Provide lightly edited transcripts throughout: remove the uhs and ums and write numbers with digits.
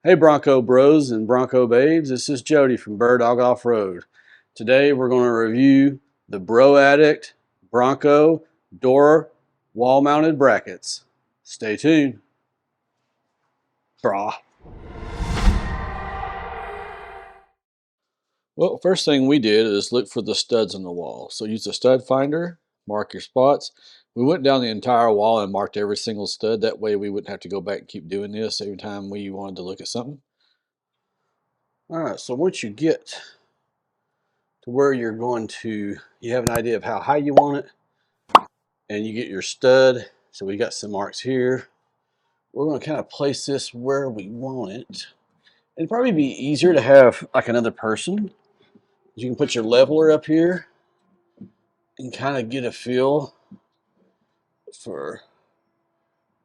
Hey Bronco bros and Bronco babes, this is Jody from Broaddict Off-Road. Today we're going to review the Broaddict Bronco door wall mounted brackets. Stay tuned. Brah. Well, first thing we did is look for the studs on the wall. So use the stud finder, mark your spots. We went down the entire wall and marked every single stud. That way we wouldn't have to go back and keep doing this every time we wanted to look at something. Alright, so once you get to where you're going to, you have an idea of how high you want it, and you get your stud. So we got some marks here. We're going to kind of place this where we want it. It'd probably be easier to have like another person. You can put your leveler up here and kind of get a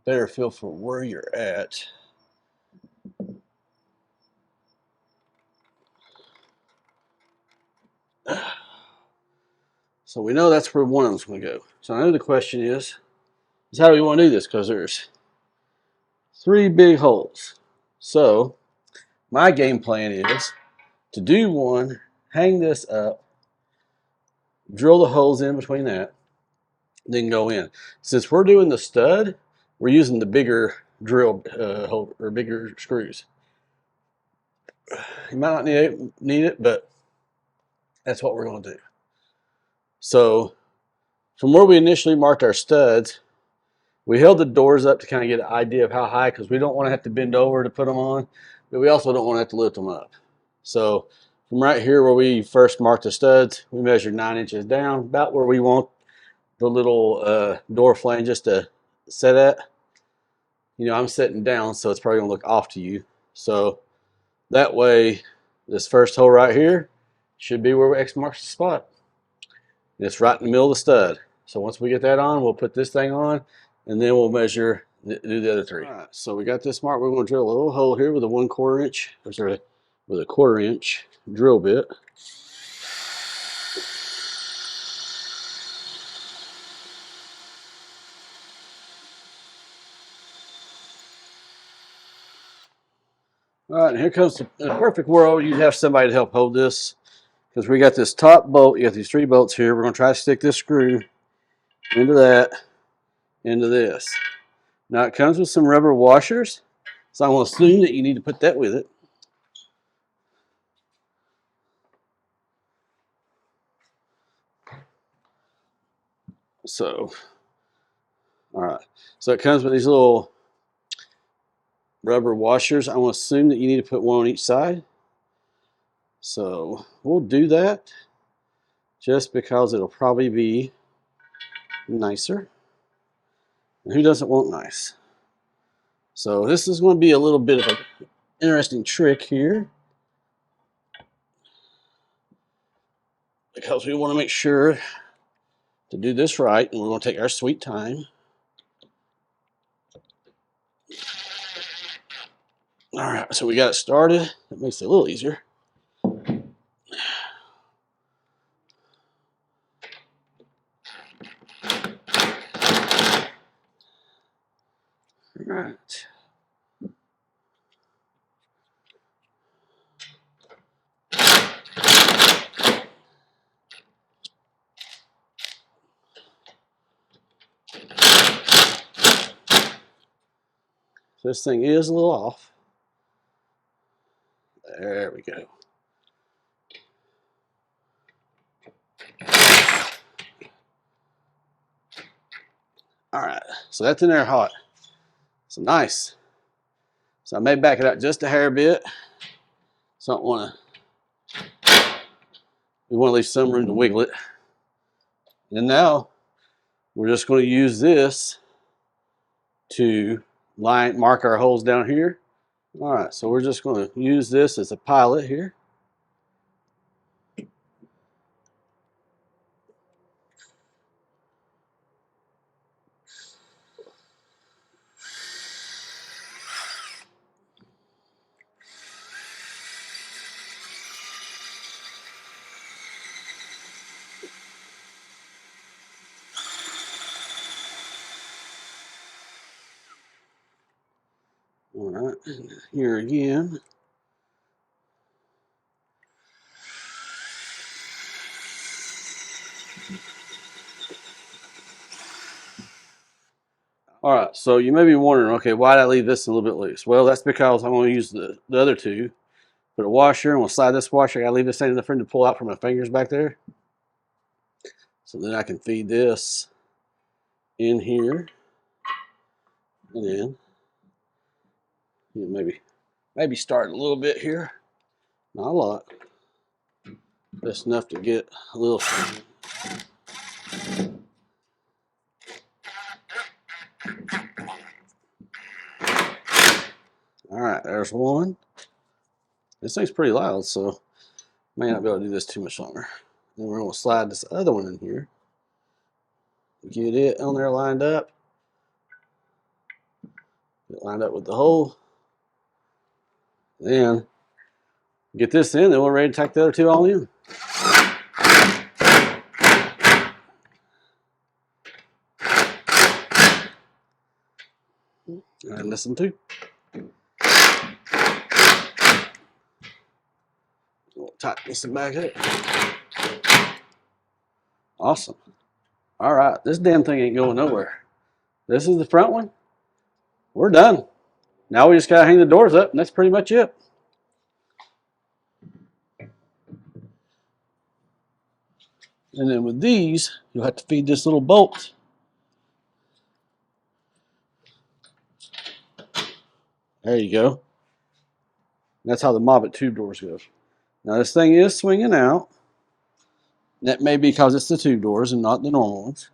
better feel for where you're at. So we know that's where one of them's going to go. So I know the question is how do we want to do this? Because there's 3 big holes. So my game plan is to do one, hang this up, drill the holes in between that, then go in. Since we're doing the stud, we're using the bigger drill hole or bigger screws. You might not need it, but that's what we're going to do. So from where we initially marked our studs, we held the doors up to kind of get an idea of how high, because we don't want to have to bend over to put them on, but we also don't want to have to lift them up. So from right here where we first marked the studs, we measured 9 inches down, about where we want the little door flanges to set at. You know, I'm sitting down, so it's probably gonna look off to you. So that way, this first hole right here should be where X marks the spot. And it's right in the middle of the stud. So once we get that on, we'll put this thing on, and then we'll measure, do the other 3. All right, so we got this mark. We're gonna drill a little hole here with a 1/4 inch, or sorry, with a 1/4 inch drill bit. All right, and here comes in a perfect world, you'd have somebody to help hold this, because we got this top bolt. You got these 3 bolts here. We're going to try to stick this screw into that, into this. Now it comes with some rubber washers, so I'm going to assume that you need to put that with it. So, all right. So it comes with these little rubber washers. I'm going to assume that you need to put one on each side. So we'll do that just because it'll probably be nicer. And who doesn't want nice? So this is going to be a little bit of an interesting trick here, because we want to make sure to do this right, and we're going to take our sweet time. All right, so we got it started. That makes it a little easier. All right. So this thing is a little off. There we go. All right, so that's in there hot. So nice. So I may back it up just a hair bit. So I don't want to. We want to leave some room to wiggle it. And now we're just going to use this to mark our holes down here. All right, so we're just going to use this as a pilot here. All right, here again. All right, so you may be wondering, okay, why did I leave this a little bit loose? Well, that's because I'm going to use the other two. Put a washer, and we'll slide this washer. I got to leave this thing in the front to pull out from my fingers back there. So then I can feed this in here. And then maybe start a little bit here. Not a lot. Just enough to get a little something. All right, there's one. This thing's pretty loud, so may not be able to do this too much longer. Then we're going to slide this other one in here. Get it on there lined up. Get it lined up with the hole. Then get this in, then we're ready to tack the other two all in. And this one too. We'll tighten this back up. Awesome. All right, this damn thing ain't going nowhere. This is the front one. We're done. Now we just gotta hang the doors up, and that's pretty much it. And then with these, you'll have to feed this little bolt. There you go. That's how the Mobbit tube doors go. Now this thing is swinging out. That may be because it's the tube doors and not the normal ones.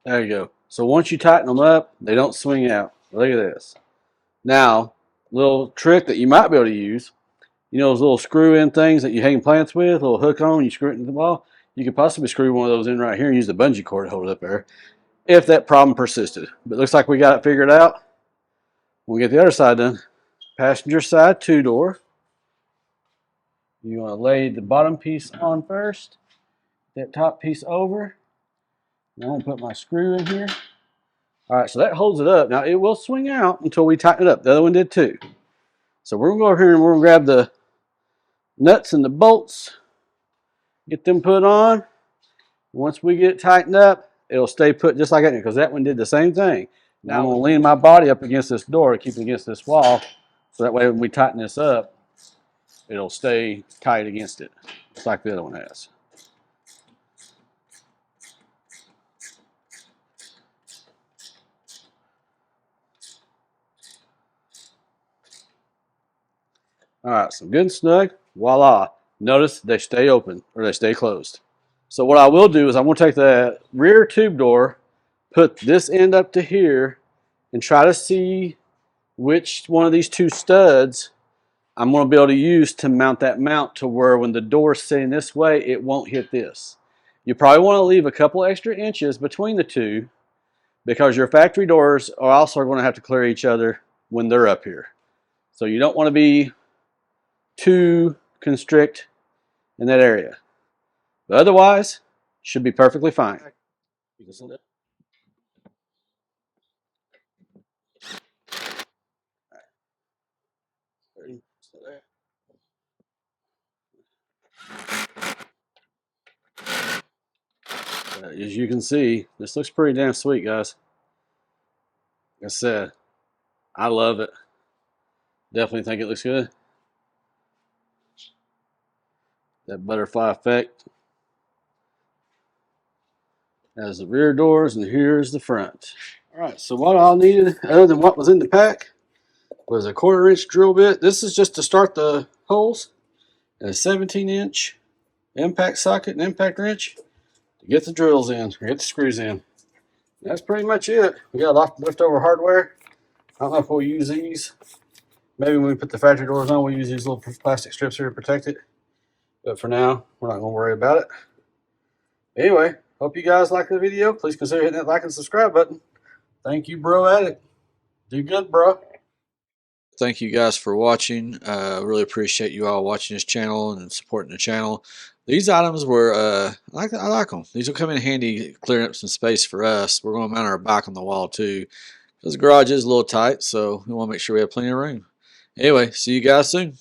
There you go. So once you tighten them up, they don't swing out. Look at this. Now, little trick that you might be able to use, you know those little screw-in things that you hang plants with, little hook on, you screw it into the wall? You could possibly screw one of those in right here and use the bungee cord to hold it up there if that problem persisted. But it looks like we got it figured out. When we get the other side done, passenger side two-door. You want to lay the bottom piece on first, that top piece over. Now I'm going to put my screw in here. All right, so that holds it up. Now it will swing out until we tighten it up. The other one did too. So we're going to go over here and we're going to grab the nuts and the bolts, get them put on. Once we get it tightened up, it'll stay put just like that because that one did the same thing. Now I'm going to lean my body up against this door to keep it against this wall, so that way when we tighten this up, it'll stay tight against it, just like the other one has. All right, so good and snug, voila. Notice they stay open or they stay closed. So what I will do is I'm going to take the rear tube door, put this end up to here, and try to see which one of these two studs I'm going to be able to use to mount that mount to where when the door's sitting this way, it won't hit this. You probably want to leave a couple extra inches between the two because your factory doors are also going to have to clear each other when they're up here. So you don't want to be too constrict in that area. But otherwise, should be perfectly fine. As you can see, this looks pretty damn sweet, guys. Like I said, I love it. Definitely think it looks good. That butterfly effect. As the rear doors, and here's the front. All right, so what I needed, other than what was in the pack, was a 1/4 inch drill bit. This is just to start the holes, and a 17-inch impact socket and impact wrench to get the drills in, or get the screws in. That's pretty much it. We got a lot of leftover hardware. I don't know if we'll use these. Maybe when we put the factory doors on, we'll use these little plastic strips here to protect it. But for now, we're not going to worry about it. Anyway, hope you guys like the video. Please consider hitting that like and subscribe button. Thank you, bro, at it. Do good, bro. Thank you guys for watching. Really appreciate you all watching this channel and supporting the channel. These items were, I like them. These will come in handy clearing up some space for us. We're going to mount our bike on the wall too, because the garage is a little tight, so we want to make sure we have plenty of room. Anyway, see you guys soon.